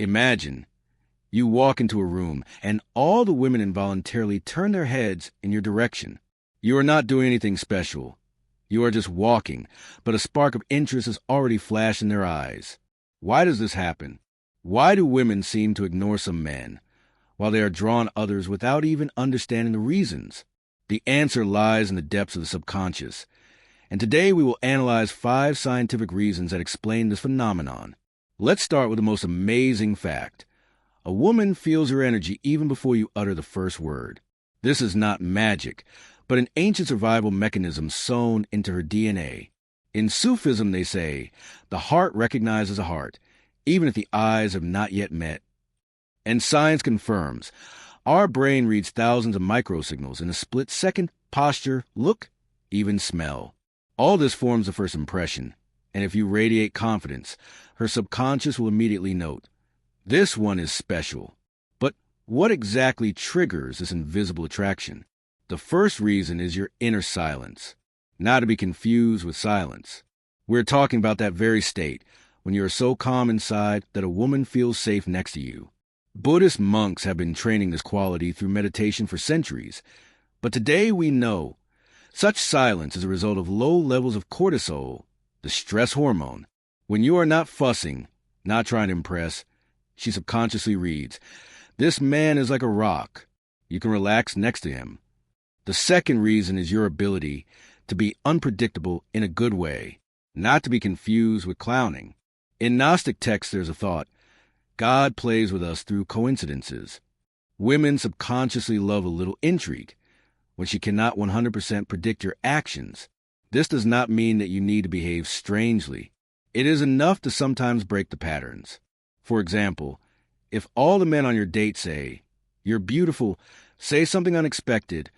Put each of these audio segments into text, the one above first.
Imagine you walk into a room and all the women involuntarily turn their heads in your direction. You are not doing anything special. You are just walking, but a spark of interest has already flashed in their eyes. Why does this happen? Why do women seem to ignore some men, while they are drawn to others without even understanding the reasons? The answer lies in the depths of the subconscious, and today we will analyze 5 scientific reasons that explain this phenomenon. Let's start with the most amazing fact. A woman feels your energy even before you utter the first word. This is not magic, but an ancient survival mechanism sewn into her DNA. In Sufism, they say, the heart recognizes a heart, even if the eyes have not yet met. And science confirms, our brain reads thousands of microsignals in a split-second: posture, look, even smell. All this forms the first impression, and if you radiate confidence, her subconscious will immediately note, this one is special. But what exactly triggers this invisible attraction? The first reason is your inner silence, not to be confused with silence. We're talking about that very state, when you are so calm inside that a woman feels safe next to you. Buddhist monks have been training this quality through meditation for centuries, but today we know such silence is a result of low levels of cortisol, the stress hormone. When you are not fussing, not trying to impress, she subconsciously reads, this man is like a rock. You can relax next to him. The second reason is your ability to be unpredictable in a good way, not to be confused with clowning. In Gnostic texts, there's a thought, God plays with us through coincidences. Women subconsciously love a little intrigue when she cannot 100% predict your actions. This does not mean that you need to behave strangely. It is enough to sometimes break the patterns. For example, if all the men on your date say, you're beautiful, say something unexpected,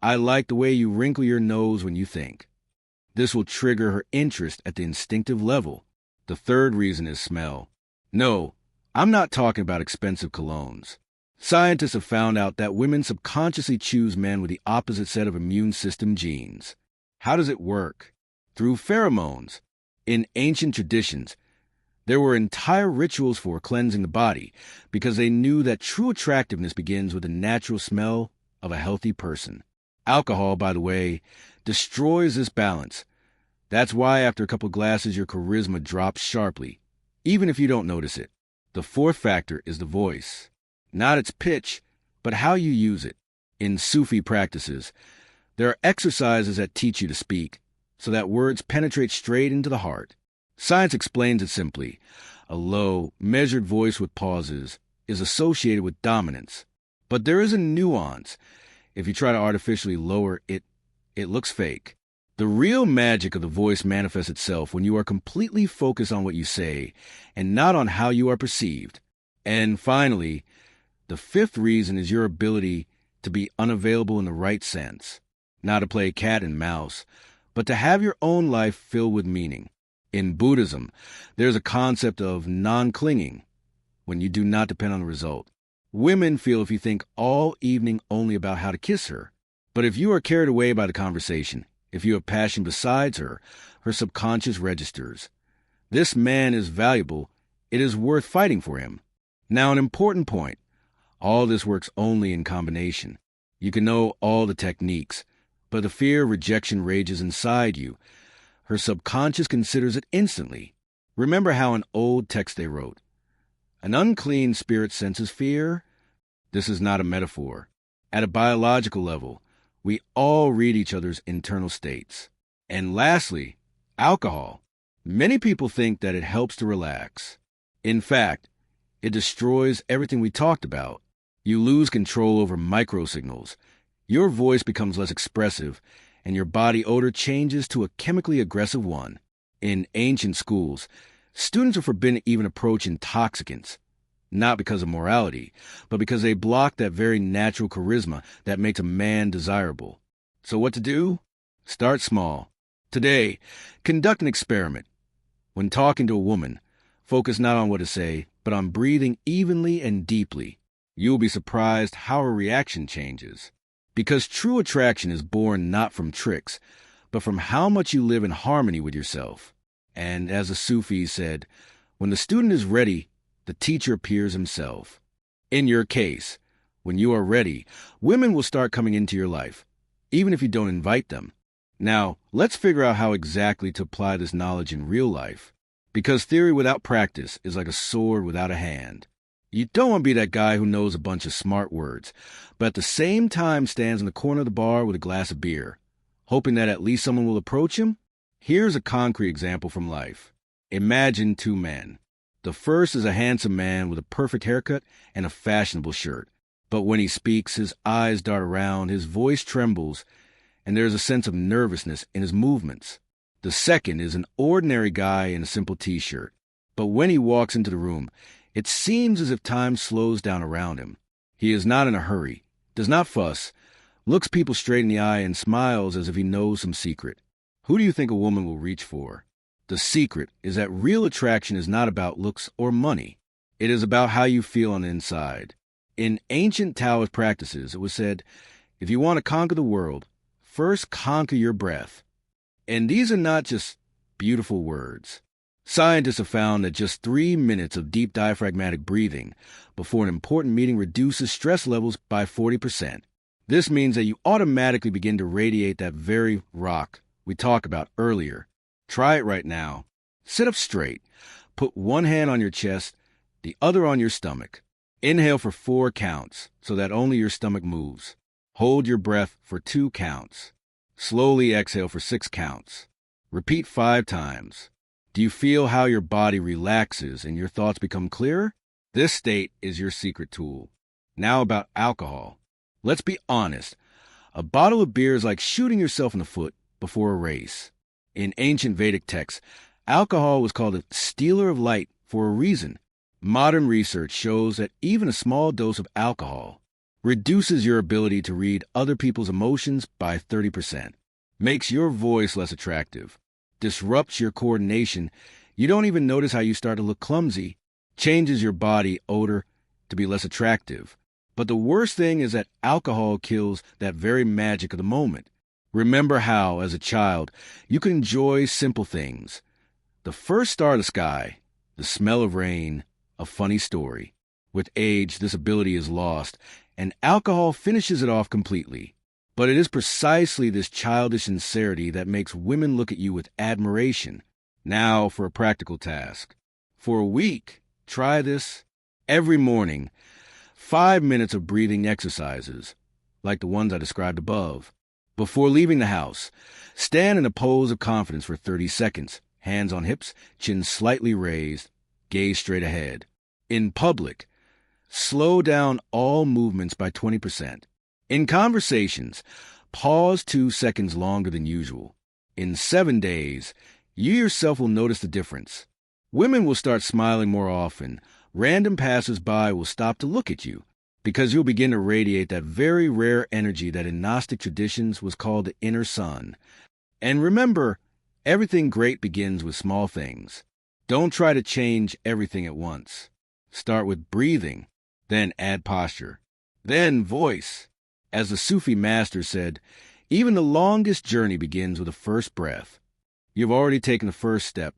I like the way you wrinkle your nose when you think. This will trigger her interest at the instinctive level. The third reason is smell. No, I'm not talking about expensive colognes. Scientists have found out that women subconsciously choose men with the opposite set of immune system genes. How does it work? Through pheromones. In ancient traditions, there were entire rituals for cleansing the body because they knew that true attractiveness begins with the natural smell of a healthy person. Alcohol, by the way, destroys this balance. That's why after a couple glasses your charisma drops sharply, even if you don't notice it. The fourth factor is the voice. Not its pitch, but how you use it. In Sufi practices, there are exercises that teach you to speak, so that words penetrate straight into the heart. Science explains it simply. A low, measured voice with pauses is associated with dominance. But there is a nuance. If you try to artificially lower it, it looks fake. The real magic of the voice manifests itself when you are completely focused on what you say and not on how you are perceived. And finally, the fifth reason is your ability to be unavailable in the right sense. Not to play cat and mouse, but to have your own life filled with meaning. In Buddhism, there's a concept of non-clinging, when you do not depend on the result. Women feel if you think all evening only about how to kiss her. But if you are carried away by the conversation, if you have passion besides her, her subconscious registers. This man is valuable. It is worth fighting for him. Now, an important point. All this works only in combination. You can know all the techniques, but the fear of rejection rages inside you. Her subconscious considers it instantly. Remember how an old text they wrote, an unclean spirit senses fear? This is not a metaphor. At a biological level, we all read each other's internal states. And lastly, alcohol. Many people think that it helps to relax. In fact, it destroys everything we talked about. You lose control over microsignals. Your voice becomes less expressive, and your body odor changes to a chemically aggressive one. In ancient schools, students were forbidden to even approach intoxicants, not because of morality, but because they block that very natural charisma that makes a man desirable. So what to do? Start small. Today, conduct an experiment. When talking to a woman, focus not on what to say, but on breathing evenly and deeply. You will be surprised how her reaction changes. Because true attraction is born not from tricks, but from how much you live in harmony with yourself. And as the Sufis said, when the student is ready, the teacher appears himself. In your case, when you are ready, women will start coming into your life, even if you don't invite them. Now, let's figure out how exactly to apply this knowledge in real life, because theory without practice is like a sword without a hand. You don't want to be that guy who knows a bunch of smart words, but at the same time stands in the corner of the bar with a glass of beer, hoping that at least someone will approach him. Here's a concrete example from life. Imagine two men. The first is a handsome man with a perfect haircut and a fashionable shirt. But when he speaks, his eyes dart around, his voice trembles, and there is a sense of nervousness in his movements. The second is an ordinary guy in a simple t-shirt. But when he walks into the room, it seems as if time slows down around him. He is not in a hurry, does not fuss, looks people straight in the eye, and smiles as if he knows some secret. Who do you think a woman will reach for? The secret is that real attraction is not about looks or money. It is about how you feel on the inside. In ancient Taoist practices, it was said, if you want to conquer the world, first conquer your breath. And these are not just beautiful words. Scientists have found that just 3 minutes of deep diaphragmatic breathing before an important meeting reduces stress levels by 40%. This means that you automatically begin to radiate that very rock we talked about earlier. Try it right now. Sit up straight. Put one hand on your chest, the other on your stomach. Inhale for 4 counts so that only your stomach moves. Hold your breath for 2 counts. Slowly exhale for 6 counts. Repeat 5 times. Do you feel how your body relaxes and your thoughts become clearer? This state is your secret tool. Now about alcohol. Let's be honest. A bottle of beer is like shooting yourself in the foot before a race. In ancient Vedic texts, alcohol was called a stealer of light for a reason. Modern research shows that even a small dose of alcohol reduces your ability to read other people's emotions by 30%, makes your voice less attractive, disrupts your coordination. You don't even notice how you start to look clumsy, changes your body odor to be less attractive. But the worst thing is that alcohol kills that very magic of the moment. Remember how, as a child, you could enjoy simple things. The first star of the sky, the smell of rain, a funny story. With age, this ability is lost, and alcohol finishes it off completely. But it is precisely this childish sincerity that makes women look at you with admiration. Now for a practical task. For a week, try this. Every morning, 5 minutes of breathing exercises, like the ones I described above. Before leaving the house, stand in a pose of confidence for 30 seconds, hands on hips, chin slightly raised, gaze straight ahead. In public, slow down all movements by 20%. In conversations, pause 2 seconds longer than usual. In 7 days, you yourself will notice the difference. Women will start smiling more often. Random passers-by will stop to look at you, because you'll begin to radiate that very rare energy that in Gnostic traditions was called the inner sun. And remember, everything great begins with small things. Don't try to change everything at once. Start with breathing, then add posture, then voice. As the Sufi master said, even the longest journey begins with the first breath. You've already taken the first step.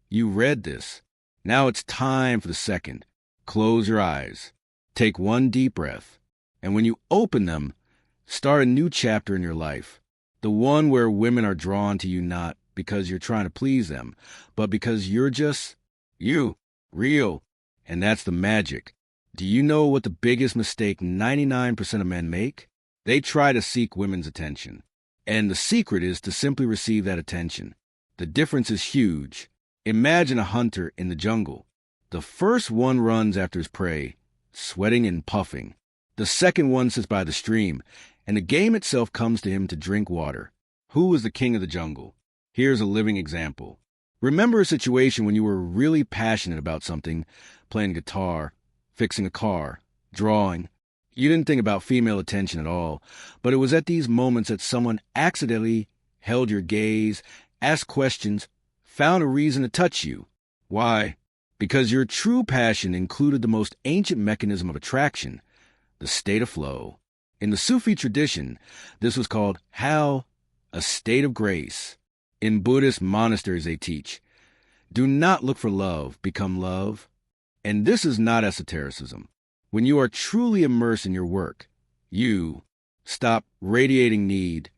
You read this. Now it's time for the second. Close your eyes. Take 1 deep breath. And when you open them, start a new chapter in your life. The one where women are drawn to you not because you're trying to please them, but because you're just you, real. And that's the magic. Do you know what the biggest mistake 99% of men make? They try to seek women's attention. And the secret is to simply receive that attention. The difference is huge. Imagine a hunter in the jungle. The first one runs after his prey, sweating and puffing. The second one sits by the stream, and the game itself comes to him to drink water. Who is the king of the jungle? Here's a living example. Remember a situation when you were really passionate about something, playing guitar, fixing a car, drawing. You didn't think about female attention at all, but it was at these moments that someone accidentally held your gaze, asked questions, found a reason to touch you. Why? Because your true passion included the most ancient mechanism of attraction, the state of flow. In the Sufi tradition, this was called hal, a state of grace. In Buddhist monasteries they teach, do not look for love, become love. And this is not esotericism. When you are truly immersed in your work, you stop radiating need,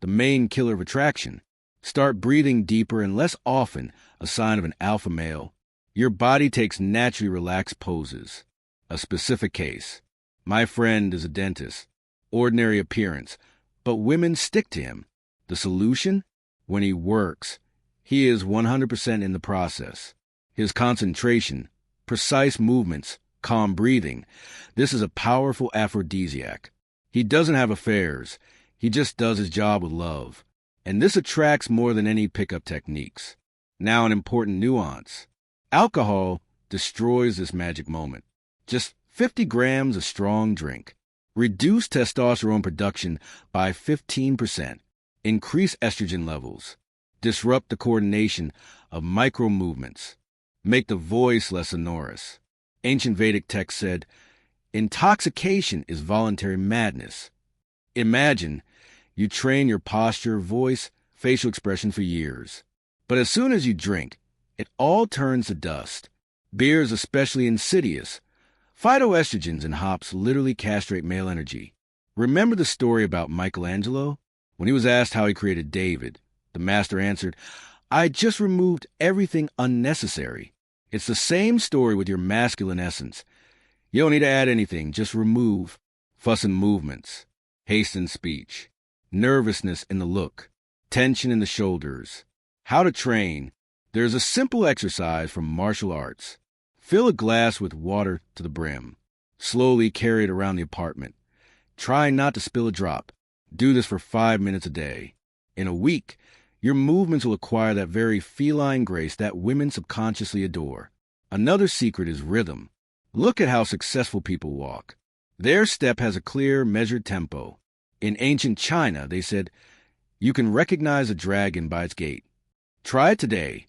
the main killer of attraction. Start breathing deeper and less often, a sign of an alpha male. Your body takes naturally relaxed poses. A specific case. My friend is a dentist. Ordinary appearance. But women stick to him. The solution? When he works, he is 100% in the process. His concentration, precise movements, calm breathing. This is a powerful aphrodisiac. He doesn't have affairs. He just does his job with love. And this attracts more than any pickup techniques. Now an important nuance. Alcohol destroys this magic moment. Just 50 grams of strong drink. Reduce testosterone production by 15%. Increase estrogen levels. Disrupt the coordination of micro movements. Make the voice less sonorous. Ancient Vedic text said, intoxication is voluntary madness. Imagine you train your posture, voice, facial expression for years. But as soon as you drink, it all turns to dust. Beer is especially insidious. Phytoestrogens in hops literally castrate male energy. Remember the story about Michelangelo? When he was asked how he created David, the master answered, I just removed everything unnecessary. It's the same story with your masculine essence. You don't need to add anything, just remove fuss in movements, haste in speech, nervousness in the look, tension in the shoulders. How to train. There's a simple exercise from martial arts. Fill a glass with water to the brim. Slowly carry it around the apartment. Try not to spill a drop. Do this for 5 minutes a day. In a week, your movements will acquire that very feline grace that women subconsciously adore. Another secret is rhythm. Look at how successful people walk. Their step has a clear, measured tempo. In ancient China, they said, you can recognize a dragon by its gait. Try it today.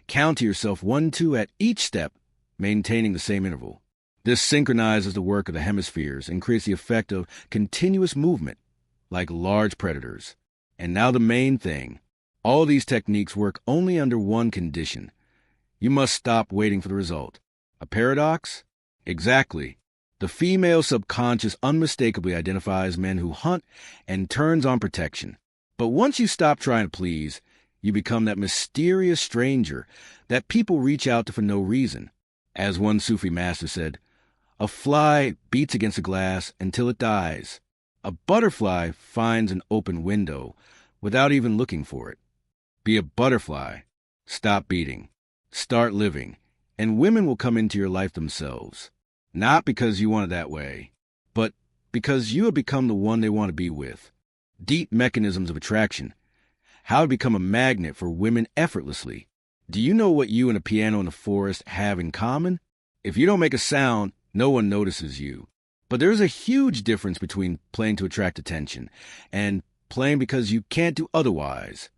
Count to yourself 1, 2 at each step, maintaining the same interval. This synchronizes the work of the hemispheres and creates the effect of continuous movement, like large predators. And now the main thing. All these techniques work only under one condition. You must stop waiting for the result. A paradox? Exactly. The female subconscious unmistakably identifies men who hunt and turns on protection. But once you stop trying to please, you become that mysterious stranger that people reach out to for no reason. As one Sufi master said, a fly beats against a glass until it dies. A butterfly finds an open window without even looking for it. Be a butterfly. Stop beating. Start living. And women will come into your life themselves. Not because you want it that way, but because you have become the one they want to be with. Deep mechanisms of attraction. How to become a magnet for women effortlessly. Do you know what you and a piano in the forest have in common? If you don't make a sound, no one notices you. But there is a huge difference between playing to attract attention and playing because you can't do otherwise.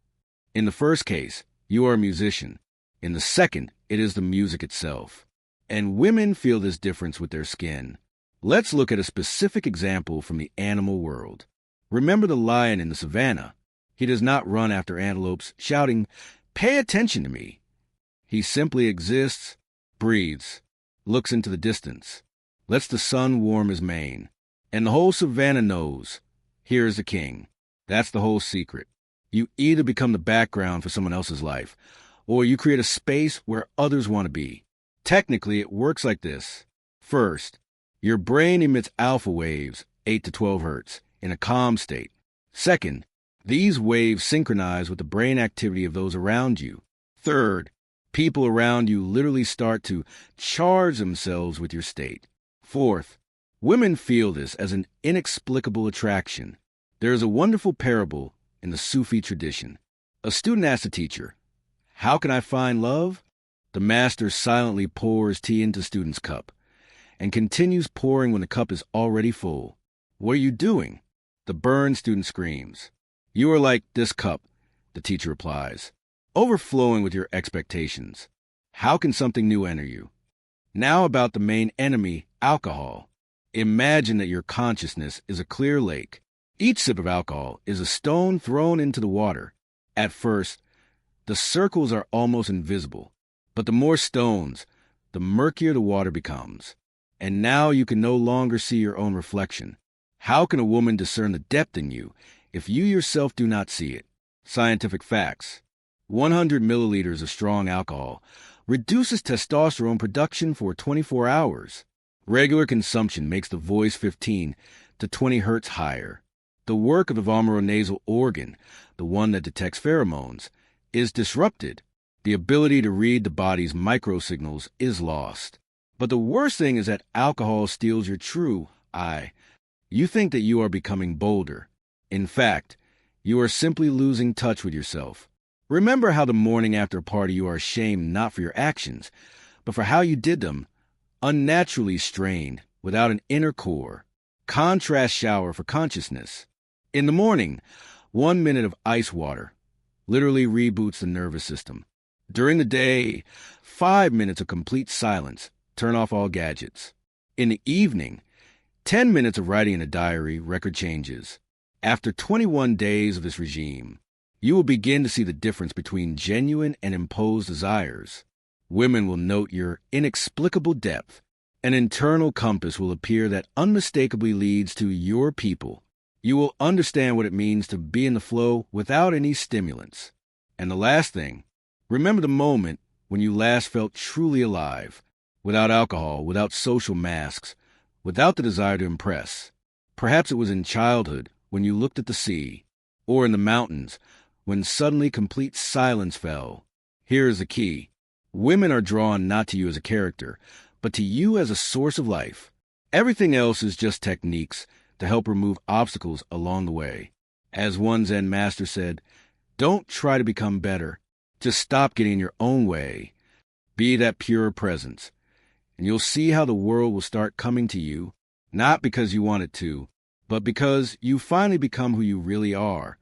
In the first case, you are a musician. In the second, it is the music itself. And women feel this difference with their skin. Let's look at a specific example from the animal world. Remember the lion in the savannah. He does not run after antelopes, shouting, "Pay attention to me." He simply exists, breathes, looks into the distance, lets the sun warm his mane. And the whole savannah knows, here is the king. That's the whole secret. You either become the background for someone else's life, or you create a space where others want to be. Technically, it works like this. First, your brain emits alpha waves, 8 to 12 hertz, in a calm state. Second, these waves synchronize with the brain activity of those around you. Third, people around you literally start to charge themselves with your state. Fourth, women feel this as an inexplicable attraction. There is a wonderful parable in the Sufi tradition. A student asks a teacher, "How can I find love?" The master silently pours tea into the student's cup and continues pouring when the cup is already full. "What are you doing?" The burned student screams. "You are like this cup," the teacher replies, "overflowing with your expectations. How can something new enter you?" Now about the main enemy, alcohol. Imagine that your consciousness is a clear lake. Each sip of alcohol is a stone thrown into the water. At first, the circles are almost invisible, but the more stones, the murkier the water becomes. And now you can no longer see your own reflection. How can a woman discern the depth in you if you yourself do not see it? Scientific facts. 100 milliliters of strong alcohol reduces testosterone production for 24 hours. Regular consumption makes the voice 15 to 20 hertz higher. The work of the vomeronasal organ, the one that detects pheromones, is disrupted. The ability to read the body's microsignals is lost. But the worst thing is that alcohol steals your true I. You think that you are becoming bolder. In fact, you are simply losing touch with yourself. Remember how the morning after a party you are ashamed not for your actions, but for how you did them, unnaturally strained, without an inner core. Contrast shower for consciousness. In the morning, 1 minute of ice water literally reboots the nervous system. During the day, 5 minutes of complete silence. Turn off all gadgets. In the evening, 10 minutes of writing in a diary, record changes. After 21 days of this regime, you will begin to see the difference between genuine and imposed desires. Women will note your inexplicable depth. An internal compass will appear that unmistakably leads to your people. You will understand what it means to be in the flow without any stimulants. And the last thing, remember the moment when you last felt truly alive, without alcohol, without social masks, without the desire to impress. Perhaps it was in childhood when you looked at the sea, or in the mountains when suddenly complete silence fell. Here is the key. Women are drawn not to you as a character, but to you as a source of life. Everything else is just techniques to help remove obstacles along the way. As one Zen master said, don't try to become better. Just stop getting in your own way. Be that pure presence. And you'll see how the world will start coming to you, not because you want it to, but because you finally become who you really are.